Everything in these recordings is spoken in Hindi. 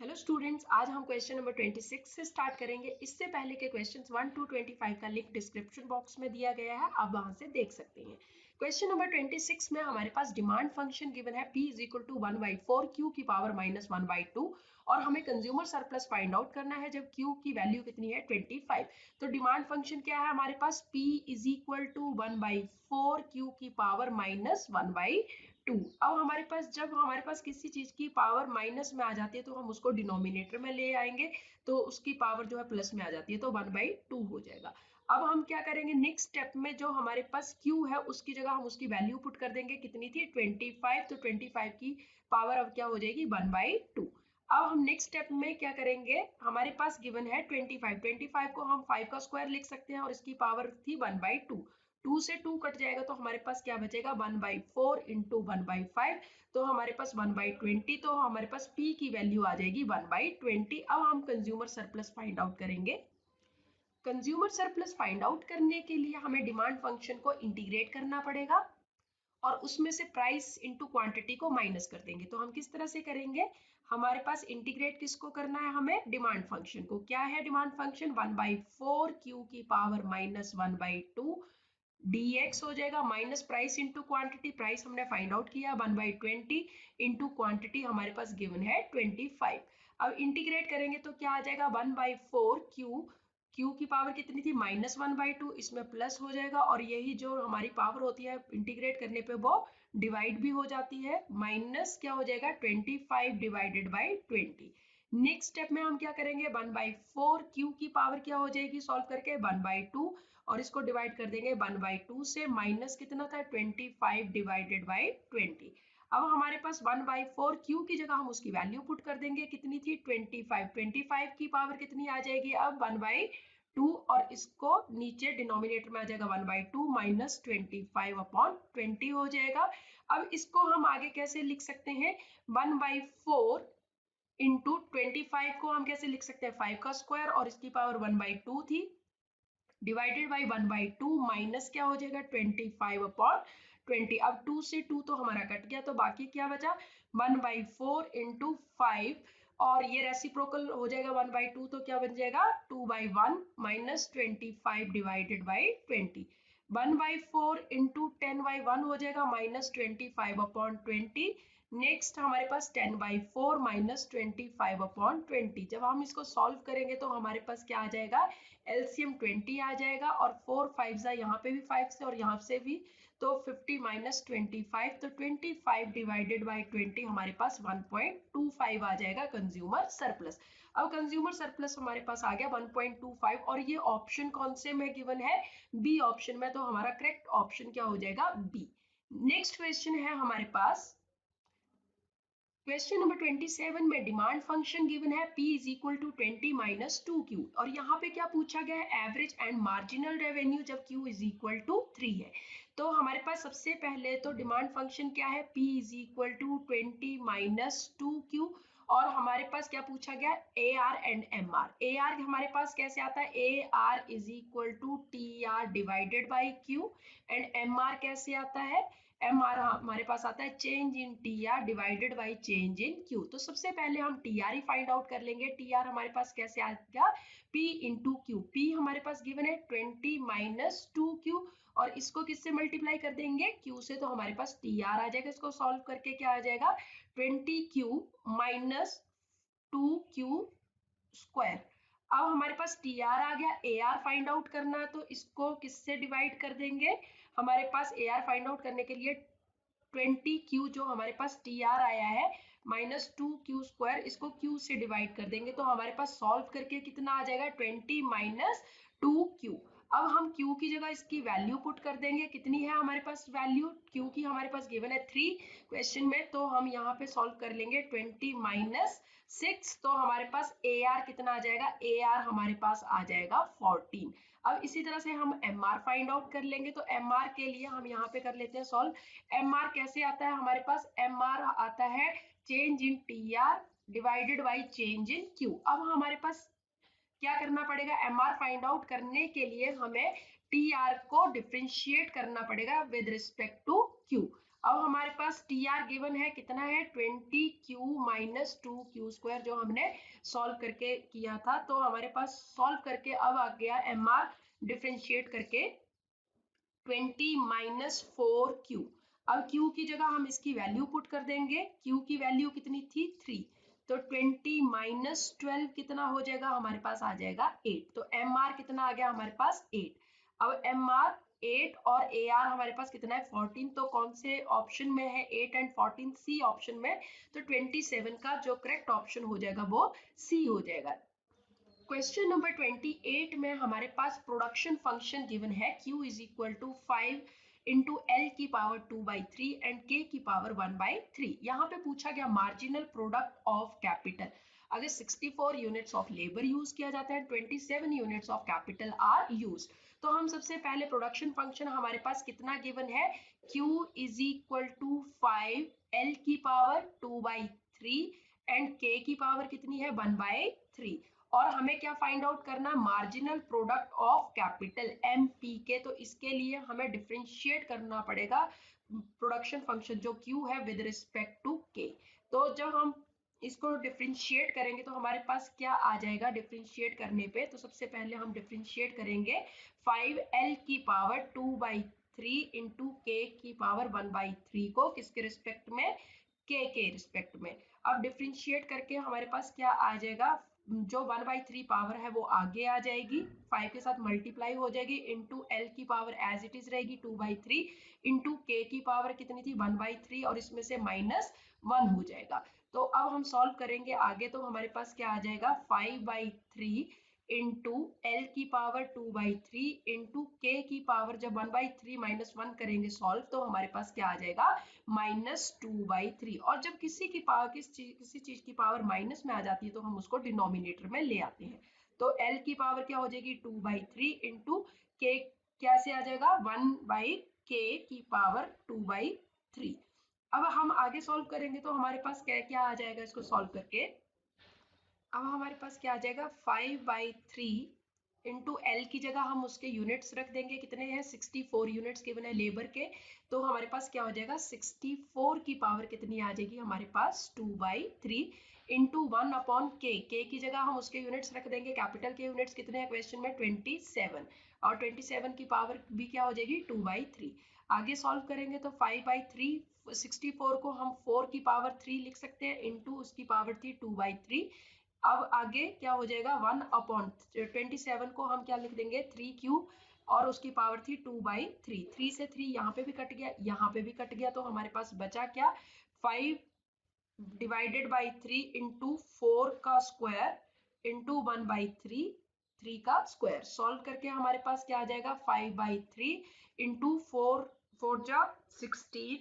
हेलो स्टूडेंट्स, आज हम क्वेश्चन नंबर 26 से स्टार्ट करेंगे। इससे पहले के क्वेश्चंस 1 to 25 का लिंक डिस्क्रिप्शन बॉक्स में दिया गया है, आप वहां से देख सकते हैं। क्वेश्चन नंबर 26 में हमारे पास डिमांड फंक्शन गिवन है p is equal to 1/4 q की पावर माइनस 1/2 और हमें कंज्यूमर सरप्लस फाइंड आउट करना है जब q की वैल्यू कितनी है 25। तो डिमांड फंक्शन क्या है हमारे पास, p is equal to 1/4 q की पावर माइनस 1/2। अब हमारे पास जब हमारे पास किसी चीज की पावर माइनस में आ जाती है तो हम उसको डिनोमिनेटर में ले आएंगे, तो उसकी पावर जो है प्लस में आ जाती है, तो 1/2 हो जाएगा। अब हम क्या करेंगे, नेक्स्ट स्टेप में जो हमारे पास q है उसकी जगह हम उसकी वैल्यू पुट कर देंगे, कितनी थी 25, तो 25 की पावर अब क्या हो जाएगी 1/2। अब हम नेक्स्ट स्टेप में क्या करेंगे, हमारे पास गिवन है 25 को हम 5 का स्क्वायर लिख सकते हैं और इसकी पावर थी 1/2। 2 से 2 कट जाएगा तो हमारे पास क्या बचेगा 1/4 इंटू 1/5, तो हमारे पास 1/20, तो हमारे पास p की वैल्यू आ जाएगी 1/20। अब हम कंज्यूमर सरप्लस फाइंड आउट करेंगे। कंज्यूमर सरप्लस फाइंड आउट करने के लिए हमें डिमांड फंक्शन को इंटीग्रेट करना पड़ेगा और उसमें से प्राइस इंटू क्वांटिटी को माइनस कर देंगे। तो हम किस तरह से करेंगे, हमारे पास इंटीग्रेट किसको करना है, हमें डिमांड फंक्शन को। क्या है डिमांड फंक्शन, 1/4 q की पावर माइनस 1/2 dx हो जाएगा, minus price into quantity, price हमने फाइंड आउट किया 1/20 इंटू क्वांटिटी हमारे पास गिवन है 25। अब इंटीग्रेट करेंगे तो क्या आ जाएगा 1/4 q की पावर कितनी थी माइनस 1/2, इसमें प्लस हो जाएगा और यही जो हमारी पावर होती है इंटीग्रेट करने पे वो डिवाइड भी हो जाती है, माइनस क्या हो जाएगा 25 डिवाइडेड बाई 20। नेक्स्ट स्टेप में हम क्या करेंगे, 1/4 q की पावर क्या हो जाएगी सॉल्व करके 1/2 और इसको डिवाइड कर देंगे 1/2 से, माइनस कितना था 25 डिवाइडेड बाई 20। अब हमारे पास 1/4 q की जगह हम उसकी वैल्यू पुट कर देंगे, कितनी थी 25 की पावर कितनी आ जाएगी अब 1/2 और इसको नीचे डिनोमिनेटर में आ जाएगा 1/2 माइनस 25/20 हो जाएगा। अब इसको हम आगे कैसे लिख सकते हैं, 1/4 इंटू 25 को हम कैसे लिख सकते हैं 5 का स्क्वायर और इसकी पावर 1/2 थी, डिवाइडेड बाई 1/2 माइनस क्या हो जाएगा 25/20। अब 2 से 2 तो हमारा कट गया, तो बाकी क्या बचा 1/4 इंटू 5 और ये रेसिप्रोकल हो जाएगा 1/2, तो क्या बन जाएगा 2/1 माइनस 25 डिवाइडेड बाई 20। 1/4 इंटू 10/1 हो जाएगा माइनस 25/20। नेक्स्ट हमारे पास 10/4 माइनस 25/20। जब हम इसको सॉल्व करेंगे तो हमारे पास क्या आ जाएगा, एलसीएम 20 आ जाएगा और 4 5 यहाँ पे भी 5 से और यहाँ से भी, तो 50 माइनस 25, तो 25 डिवाइडेड बाई 20 हमारे पास 1.25 आ जाएगा कंज्यूमर सरप्लस। अब कंज्यूमर सरप्लस हमारे पास आ गया 1.25 और ये ऑप्शन कौन से में गिवन है, बी ऑप्शन में, तो हमारा करेक्ट ऑप्शन क्या हो जाएगा बी। नेक्स्ट क्वेश्चन है हमारे पास क्वेश्चन नंबर 27 में डिमांड फंक्शन गिवन है p is equal to 20 minus 2q और यहाँ पे क्या पूछा गया है, एवरेज एंड मार्जिनल रेवेन्यू जब q इज इक्वल टू 3 है। तो हमारे पास सबसे पहले तो डिमांड फंक्शन क्या है, p is equal to 20 minus 2q और हमारे पास क्या पूछा गया AR एंड MR। AR हमारे पास कैसे आता है, AR is equal to TR divided by Q and MR कैसे आता है, MR हमारे पास आता है change in TR divided by change in Q। तो सबसे पहले हम TR ही फाइंड आउट कर लेंगे। TR हमारे पास कैसे आएगा, P इंटू Q। P हमारे पास गिवन है 20 माइनस 2Q और इसको किससे मल्टीप्लाई कर देंगे Q से, तो हमारे पास TR आ जाएगा। इसको सॉल्व करके क्या आ जाएगा 20Q माइनस 2Q स्क्वायर। अब हमारे पास TR आ गया, AR फाइंड आउट करना है तो इसको किससे डिवाइड कर देंगे, हमारे पास AR फाइंड आउट करने के लिए 20Q जो हमारे पास TR आया है माइनस 2Q स्क्वायर, इसको Q से डिवाइड कर देंगे तो हमारे पास सॉल्व करके कितना आ जाएगा 20 माइनस 2Q। अब हम Q की जगह इसकी वैल्यू पुट कर देंगे, कितनी है हमारे पास वैल्यू Q की, हमारे पास गिवन है 3 क्वेश्चन में, तो हम यहाँ पे सॉल्व कर लेंगे 20 माइनस 6, तो हमारे पास AR कितना आ जाएगा, AR हमारे पास आ जाएगा 14। अब इसी तरह से हम MR फाइंड आउट कर लेंगे, तो MR के लिए हम यहाँ पे कर लेते हैं सॉल्व। MR कैसे आता है, हमारे पास MR आता है change in TR divided by change in Q। अब हमारे पास क्या करना पड़ेगा, MR फाइंड आउट करने के लिए हमें TR को डिफरेंशिएट करना पड़ेगा विद रिस्पेक्ट टू Q। अब हमारे पास टी आर गिवन है, कितना है 20Q माइनस 2Q स्क्वायर, जो हमने सॉल्व करके किया था। तो हमारे पास सॉल्व करके अब आ गया एम आर डिफ्रेंशिएट करके 20 माइनस 4Q। अब Q की जगह हम इसकी वैल्यू पुट कर देंगे। Q की वैल्यू कितनी थी 3, तो 20 माइनस 12 कितना हो जाएगा हमारे पास आ जाएगा 8। तो एम आर कितना आ गया हमारे पास 8। अब एम आर 8 और ए आर हमारे पास कितना है 14। तो कौन से ऑप्शन में है 8 एंड 14? सी ऑप्शन में। तो 27 का जो करेक्ट ऑप्शन हो जाएगा वो सी हो जाएगा। क्वेश्चन नंबर 28 में हमारे पास प्रोडक्शन फंक्शन गिवन है Q is equal to 5 into L की पावर 2/3 एंड K की पावर 1/3। यहाँ पे पूछा गया मार्जिनल प्रोडक्ट ऑफ कैपिटल। अगर 64 यूनिट्स ऑफ लेबर यूज किया जाता है, 27 units of capital R use, तो हम सबसे पहले प्रोडक्शन फंक्शन हमारे पास कितना गिवन है, Q is equal to 5 L की पावर 2/3 एंड K की पावर कितनी है 1/3। और हमें क्या फाइंड आउट करना, marginal product of capital MPK। तो इसके लिए हमें डिफरेंशिएट करना पड़ेगा प्रोडक्शन फंक्शन जो Q है विद रिस्पेक्ट टू K। तो जब हम इसको डिफरेंशिएट करेंगे तो हमारे पास क्या आ जाएगा डिफरेंशिएट करने पे, तो सबसे पहले हम डिफरेंशिएट करेंगे 5L की पावर 2/3 इंटू K की पावर 1/3 को किसके रिस्पेक्ट में, K के रिस्पेक्ट में। अब डिफरेंशिएट करके हमारे पास क्या आ जाएगा, जो 1/3 पावर है वो आगे आ जाएगी, 5 के साथ मल्टीप्लाई हो जाएगी, इंटू एल की पावर एज इट इज रहेगी 2/3 इंटू के की पावर कितनी थी 1/3 और इसमें से -1 हो जाएगा। तो अब हम सॉल्व करेंगे आगे, तो हमारे पास क्या आ जाएगा 5/3 इंटू एल की पावर 2/3 इंटू के की पावर, जब 1/3 -1 करेंगे सॉल्व तो हमारे पास क्या आ जाएगा -2/3। और जब किसी की पावर किसी चीज की पावर माइनस में आ जाती है तो हम उसको डिनोमिनेटर में ले आते हैं। तो L की पावर क्या हो जाएगी 2/3 इंटू के, क्या से आ जाएगा 1/k की पावर 2/3। अब हम आगे सॉल्व करेंगे तो हमारे पास क्या क्या आ जाएगा इसको सॉल्व करके, अब हमारे पास क्या आ जाएगा 5/3 इंटू एल की जगह हम उसके यूनिट्स रख देंगे, कितने हैं 64 यूनिट्स गिवन है लेबर के। तो हमारे पास क्या हो जाएगा 64 की पावर कितनी आ जाएगी हमारे पास 2/3 इंटू 1/k। के की जगह हम उसके यूनिट्स रख देंगे, कैपिटल के यूनिट्स कितने हैं क्वेश्चन में 27, और 27 की पावर भी क्या हो जाएगी 2/3। आगे सॉल्व करेंगे तो 5/3, 64 को हम 4 की पावर 3 लिख सकते हैं इंटू उसकी पावर थी 2/3। अब आगे क्या हो जाएगा 1/27 को हम क्या लिख देंगे 3Q, और उसकी पावर थी 2/3। 3 से 3 यहाँ पे भी कट गया, यहाँ पे भी कट गया, तो हमारे पास बचा क्या 5 डिवाइडेड बाई 3 इंटू 4 का स्क्वायर इंटू 1/3, 3 का स्क्वायर। सॉल्व करके हमारे पास क्या आ जाएगा 5/3 इंटू 4 जा 16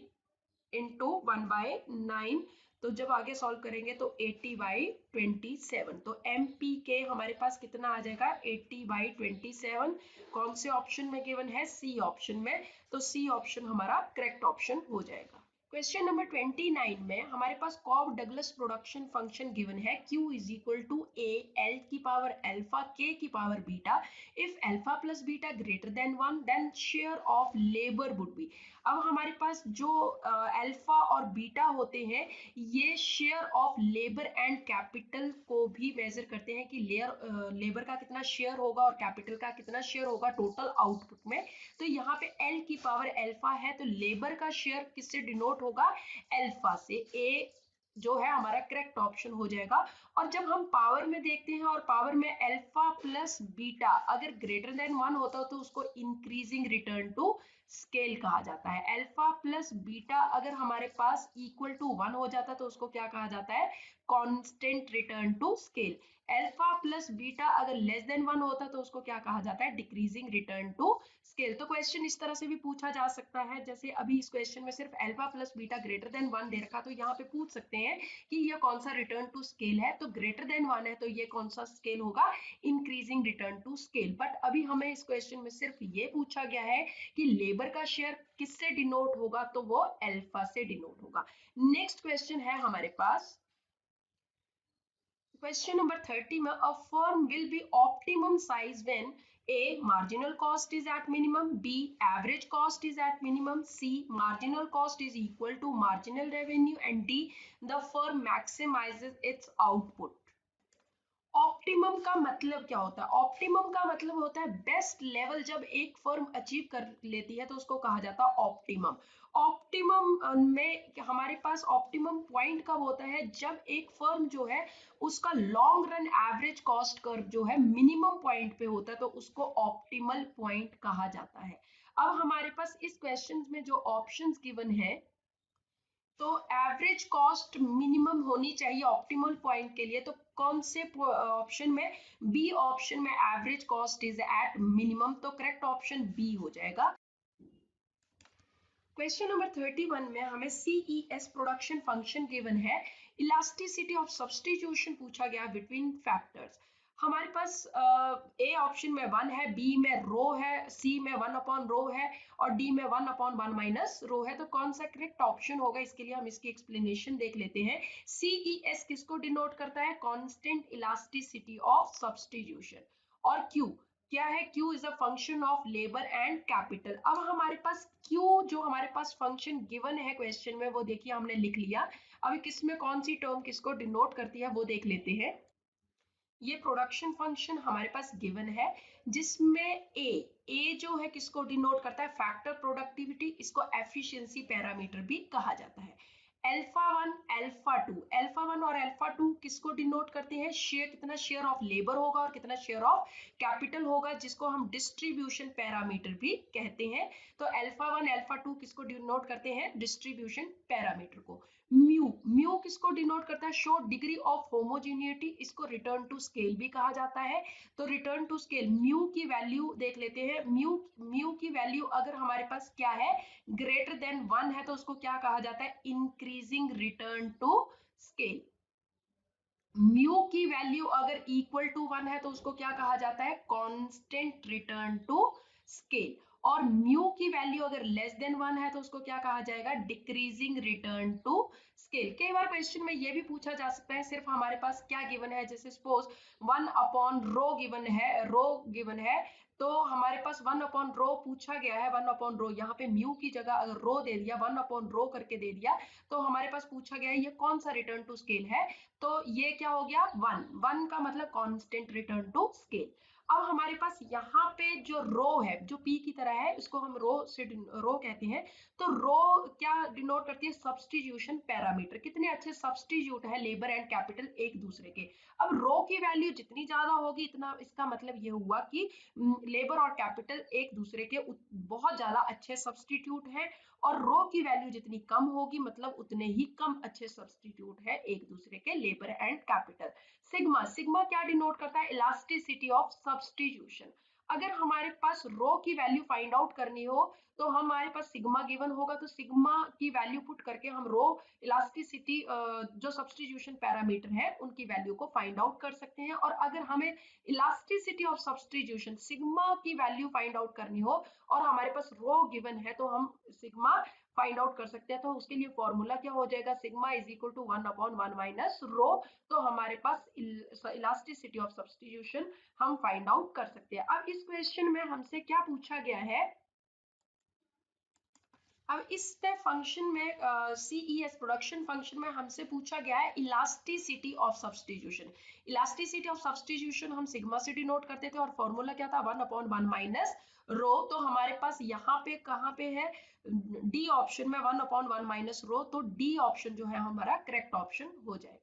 इंटू 1/9। तो जब आगे सॉल्व करेंगे तो 80/27। तो MPK हमारे पास कितना आ जाएगा 80/27। कौन से ऑप्शन में गिवन है, सी ऑप्शन में। तो सी ऑप्शन हमारा करेक्ट ऑप्शन हो जाएगा। क्वेश्चन नंबर 29 में हमारे पास Cobb Douglas production function given है Q is equal to A L की पावर अल्फा K की power beta, if alpha plus beta greater than 1 then share of labour would be. अब हमारे पास जो अल्फा और बीटा होते हैं ये share of labour and capital को भी मेजर करते हैं कि लेबर का कितना शेयर होगा और कैपिटल का कितना शेयर होगा टोटल आउटपुट में। तो यहाँ पे एल की पावर अल्फा है तो लेबर का शेयर किससे डिनोट होगा अल्फा से, ए जो है हमारा करेक्ट ऑप्शन हो जाएगा। और जब हम पावर में देखते हैं और पावर में अल्फा प्लस बीटा अगर ग्रेटर देन 1 होता है तो उसको इंक्रीजिंग रिटर्न टू स्केल कहा जाता है। अल्फा प्लस बीटा अगर हमारे पास इक्वल टू 1 हो जाता तो उसको क्या कहा जाता है constant return to scale. Alpha plus beta अगर लेस देन 1 होता तो उसको क्या कहा जाता है डिक्रीजिंग रिटर्न टू स्केल। तो क्वेश्चन इस तरह से भी पूछा जा सकता है, जैसे अभी इस क्वेश्चन में सिर्फ alpha plus beta greater than 1 दे रखा, तो यहाँ पे पूछ सकते हैं कि ये कौन सा रिटर्न टू स्केल है। तो ग्रेटर देन 1 है तो ये कौन सा स्केल होगा increasing return to scale. But अभी हमें इस क्वेश्चन में सिर्फ ये पूछा गया है कि लेबर का शेयर किससे डिनोट होगा, तो वो अल्फा से डिनोट होगा। नेक्स्ट क्वेश्चन है हमारे पास क्वेश्चन नंबर 30 में, a firm will be optimum size when A, marginal cost is at minimum. B, average cost is at minimum. C, marginal cost is equal to marginal revenue. And D, the firm maximizes its output. Optimum का मतलब क्या होता है? ऑप्टिमम का मतलब होता है बेस्ट लेवल। जब एक फर्म अचीव कर लेती है तो उसको कहा जाता है ऑप्टिमम। ऑप्टिमम में हमारे पास ऑप्टिमम पॉइंट कब होता है? जब एक फर्म जो है उसका long run average cost curve जो है मिनिमम पॉइंट पे होता है, तो उसको ऑप्टिमल पॉइंट कहा जाता है। अब हमारे पास इस क्वेश्चन में जो ऑप्शंस गिवन है, तो एवरेज कॉस्ट मिनिमम होनी चाहिए ऑप्टिमल पॉइंट के लिए, तो कौन से ऑप्शन में? बी ऑप्शन में average cost is at minimum, तो करेक्ट ऑप्शन बी हो जाएगा। क्वेश्चन नंबर 31 में हमें CES प्रोडक्शन फंक्शन गिवन है, इलास्टिसिटी ऑफ सब्स्टिट्यूशन पूछा गया बिटवीन फैक्टर्स। हमारे पास ए ऑप्शन में 1 है, बी में रो है, सी में 1 अपॉन रो है और डी में 1 अपॉन 1 माइनस रो है। तो कौन सा करेक्ट ऑप्शन होगा? इसके लिए हम इसकी एक्सप्लेनेशन देख लेते हैं। CES किसको डिनोट करता है? Constant elasticity of substitution. और Q क्या है? Q is a function of labour and capital. अब हमारे पास Q जो हमारे पास फंक्शन गिवन है क्वेश्चन में, वो देखिए हमने लिख लिया। अब किसमें कौन सी टर्म किसको डिनोट करती है वो देख लेते हैं। ये प्रोडक्शन फंक्शन हमारे पास गिवन है, जिसमें ए जो है किसको डिनोट करता है? Factor productivity. इसको एफिशिएंसी पैरामीटर भी कहा जाता है। अल्फा 1 अल्फा 1 और अल्फा 2 किसको डिनोट करते हैं? शेयर, कितना शेयर ऑफ लेबर होगा और कितना शेयर ऑफ कैपिटल होगा, जिसको हम डिस्ट्रीब्यूशन पैरामीटर भी कहते हैं। तो अल्फा 1 अल्फा 2 किसको डिनोट करते हैं? डिस्ट्रीब्यूशन पैरामीटर को। म्यू किसको डिनोट करता है? Show degree of homogeneity. इसको रिटर्न टू स्केल भी कहा जाता है। तो रिटर्न टू स्केल म्यू की वैल्यू देख लेते हैं। म्यू की वैल्यू अगर हमारे पास क्या है? ग्रेटर देन 1 है, तो उसको क्या कहा जाता है? Increasing return to scale. Mu की वैल्यू अगर इक्वल टू 1 है तो उसको क्या कहा जाता है? Constant return to scale. और म्यू की वैल्यू अगर लेस देन 1 है तो उसको क्या कहा जाएगा? Decreasing return to scale. कई बार क्वेश्चन में ये भी पूछा जा सकता है, सिर्फ हमारे पास क्या गिवन है, जैसे सपोज 1 अपॉन रो गिवन है, तो हमारे पास 1 अपॉन रो पूछा गया है। 1 अपॉन रो, यहाँ पे म्यू की जगह अगर रो दे दिया, 1 अपॉन रो करके दे दिया, तो हमारे पास पूछा गया है ये कौन सा रिटर्न टू स्केल है? तो ये क्या हो गया? 1 का मतलब कांस्टेंट रिटर्न टू स्केल। अब हमारे पास यहाँ पे जो रो है, जो पी की तरह है, उसको हम रो कहते हैं। तो रो क्या डिनोट करती है? Substitution parameter. कितने अच्छे सब्स्टिट्यूट है लेबर एंड कैपिटल एक दूसरे के। अब रो की वैल्यू जितनी ज्यादा होगी, इतना इसका मतलब ये हुआ कि लेबर और कैपिटल एक दूसरे के बहुत ज्यादा अच्छे सब्स्टिट्यूट हैं। और रो की वैल्यू जितनी कम होगी, मतलब उतने ही कम अच्छे सब्स्टिट्यूट है एक दूसरे के लेबर एंड कैपिटल। सिग्मा क्या डिनोट करता है? Elasticity of substitution. अगर हमारे पास रो की वैल्यू फाइंड आउट करनी हो, तो हमारे पास सिग्मा गिवन होगा, तो सिग्मा की वैल्यू पुट करके हम रो इलास्टिसिटी जो सब्स्टिट्यूशन पैरामीटर है उनकी वैल्यू को फाइंड आउट कर सकते हैं। और अगर हमें इलास्टिसिटी ऑफ सब्स्टिट्यूशन सिग्मा की वैल्यू फाइंड आउट करनी हो और हमारे पास रो गिवन है, तो हम सिग्मा फाइंड आउट कर सकते हैं। तो उसके लिए फॉर्मूला क्या हो जाएगा? Sigma is equal to 1 upon 1 minus rho. तो हमारे पास इलास्टिसिटी ऑफ सब्स्टिट्यूशन हम फाइंड आउट कर सकते हैं। अब इस क्वेश्चन में हमसे क्या पूछा गया है? अब इस फंक्शन में CES प्रोडक्शन फंक्शन में हमसे पूछा गया है elasticity of substitution. Elasticity of substitution हम सिग्मा से डिनोट करते थे और फॉर्मूला क्या था? 1 अपॉन 1 माइनस रो। तो हमारे पास यहाँ पे कहाँ पे है? डी ऑप्शन में 1 अपॉन 1 माइनस रो। तो डी ऑप्शन जो है हमारा करेक्ट ऑप्शन हो जाएगा।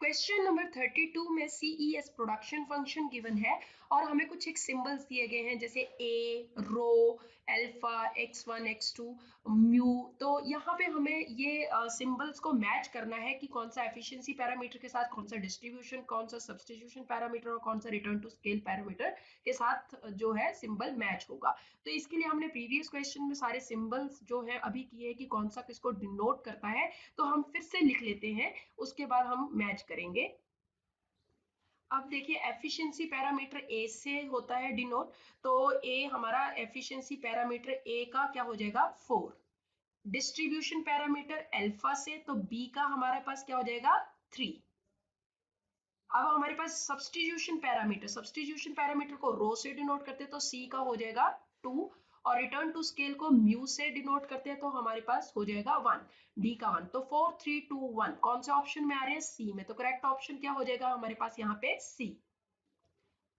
क्वेश्चन नंबर 32 में CES प्रोडक्शन फंक्शन गिवन है और हमें कुछ एक सिंबल्स दिए गए हैं, जैसे ए, रो, अल्फा, x1, x2, म्यू। तो यहाँ पे हमें ये सिंबल्स को मैच करना है कि कौन सा एफिशिएंसी पैरामीटर के साथ कौन सा डिस्ट्रीब्यूशन, कौन सा सब्स्टिट्यूशन पैरामीटर और कौन सा रिटर्न टू स्केल पैरामीटर के साथ जो है सिंबल मैच होगा। तो इसके लिए हमने प्रीवियस क्वेश्चन में सारे सिंबल्स जो है अभी किए कि कौन सा किसको डिनोट करता है, तो हम फिर से लिख लेते हैं, उसके बाद हम मैच करेंगे। अब देखिए एफिशिएंसी पैरामीटर ए से होता है डिनोट, तो ए हमारा एफिशिएंसी पैरामीटर ए का क्या हो जाएगा? 4। डिस्ट्रीब्यूशन पैरामीटर अल्फा से, तो बी का हमारे पास क्या हो जाएगा? 3। अब हमारे पास सब्स्टिट्यूशन पैरामीटर को रो से डिनोट करते हैं तो सी का हो जाएगा 2, और रिटर्न टू स्केल को म्यू से डिनोट करते हैं तो हमारे पास हो जाएगा 1, डी का 1। तो 4 3 2 1 कौन सा ऑप्शन में आ रहे हैं? सी में। तो करेक्ट ऑप्शन क्या हो जाएगा हमारे पास यहाँ पे? सी।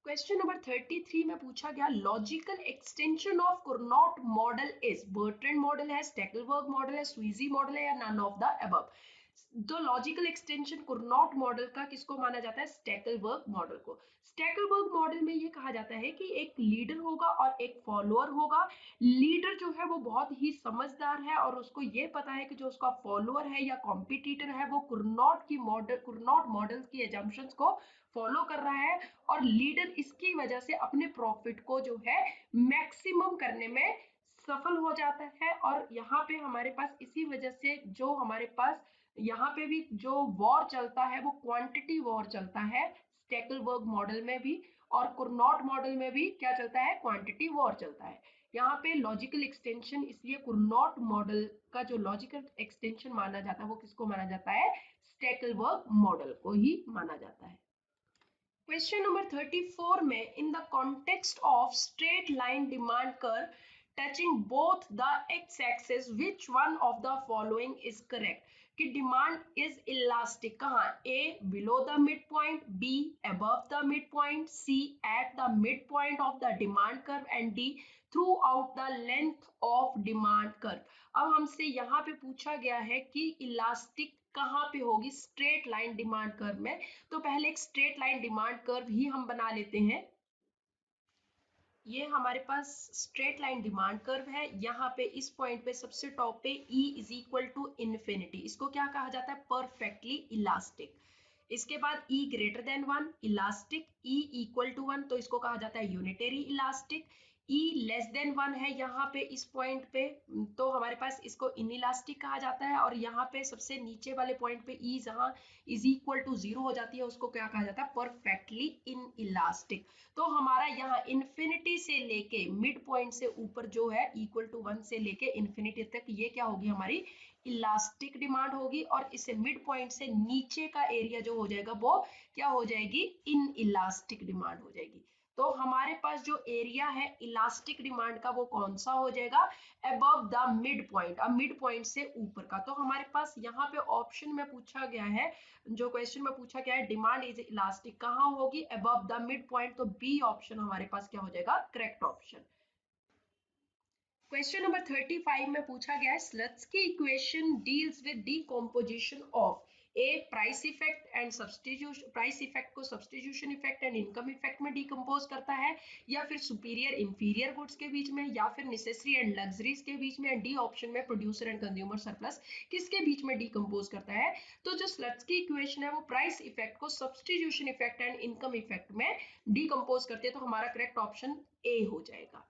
क्वेश्चन नंबर 33 में पूछा गया logical extension of Cournot model is, Bertrand model है, स्टेकलबर्ग मॉडल है, स्वीजी मॉडल है, या नन ऑफ द अबव। तो लॉजिकल एक्सटेंशन कुरनॉट मॉडल का किसको माना जाता है? स्टेकलबर्ग मॉडल को। स्टेकलबर्ग मॉडल में ये कहा जाता है कि एक लीडर होगा और एक फॉलोअर होगा। लीडर जो है वो बहुत ही समझदार है और उसको ये पता है कि जो उसका फॉलोअर है या कॉम्पिटिटर है वो कुरनॉट मॉडल की एजम्पशंस को फॉलो कर रहा है, और लीडर इसकी वजह से अपने प्रॉफिट को जो है मैक्सिमम करने में सफल हो जाता है। और यहाँ पे हमारे पास इसी वजह से जो हमारे पास यहाँ पे भी जो वॉर चलता है वो क्वांटिटी वॉर चलता है, स्टेकलबर्ग मॉडल में भी, और कुरनॉट मॉडल में भी क्या चलता है? क्वांटिटी वॉर चलता है। यहाँ पे लॉजिकल एक्सटेंशन, इसलिए कुरनॉट मॉडल का जो लॉजिकल एक्सटेंशन माना जाता है वो किसको माना जाता है? स्टेकलबर्ग मॉडल को ही माना जाता है। क्वेश्चन नंबर 34 में in the context of straight line demand curve touching both the X axis which one of the following is correct, कि डिमांड इज इलास्टिक कहाँ? A below the mid point, B above the mid point, C at the mid point of the demand curve, and D throughout the length of demand curve. अब हमसे यहाँ पे पूछा गया है कि इलास्टिक कहाँ पे होगी? स्ट्रेट लाइन डिमांड कर्व में। तो पहले एक स्ट्रेट लाइन डिमांड कर्व ही हम बना लेते हैं। ये हमारे पास स्ट्रेट लाइन डिमांड कर्व है। यहाँ पे इस पॉइंट पे सबसे टॉप पे E is equal to infinity, इसको क्या कहा जाता है? Perfectly elastic. इसके बाद E greater than 1 elastic, E equal to 1 तो इसको कहा जाता है unitary elastic. E less than 1 है यहाँ पे इस पॉइंट पे, तो हमारे पास इसको इनइलास्टिक कहा जाता है। और यहाँ पे सबसे नीचे वाले पॉइंट पे E जहाँ इज इक्वल टू 0 हो जाती है उसको क्या कहा जाता है? Perfectly in elastic. तो हमारा यहाँ इन्फिनिटी से लेके मिड पॉइंट से ऊपर जो है इक्वल टू 1 से लेके इन्फिनिटी तक, ये क्या होगी? हमारी इलास्टिक डिमांड होगी। और इसे मिड पॉइंट से नीचे का एरिया जो हो जाएगा वो क्या हो जाएगी? इन इलास्टिक डिमांड हो जाएगी। तो हमारे पास जो एरिया है इलास्टिक डिमांड का वो कौन सा हो जाएगा? अबव द मिड पॉइंट, अब मिड पॉइंट से ऊपर का। तो हमारे पास यहाँ पे ऑप्शन में पूछा गया है, जो क्वेश्चन में पूछा गया है डिमांड इज इलास्टिक कहाँ होगी? Above the mid point. तो बी ऑप्शन हमारे पास क्या हो जाएगा? Correct option. क्वेश्चन नंबर 35 में पूछा गया है Slutsky equation deals with decomposition of a price effect and substitution, price effect को substitution effect and income effect में डीकंपोज करता है, या फिर सुपीरियर इंफीरियर गुड्स के बीच में, या फिर नेसेसरी एंड लग्जरीज के बीच में, डी ऑप्शन में प्रोड्यूसर एंड कंज्यूमर सरप्लस किसके बीच में डीकंपोज करता है? तो जो स्लट्सकी इक्वेशन है वो प्राइस इफेक्ट को substitution effect and income effect में डीकंपोज करते हैं। तो हमारा करेक्ट ऑप्शन ए हो जाएगा।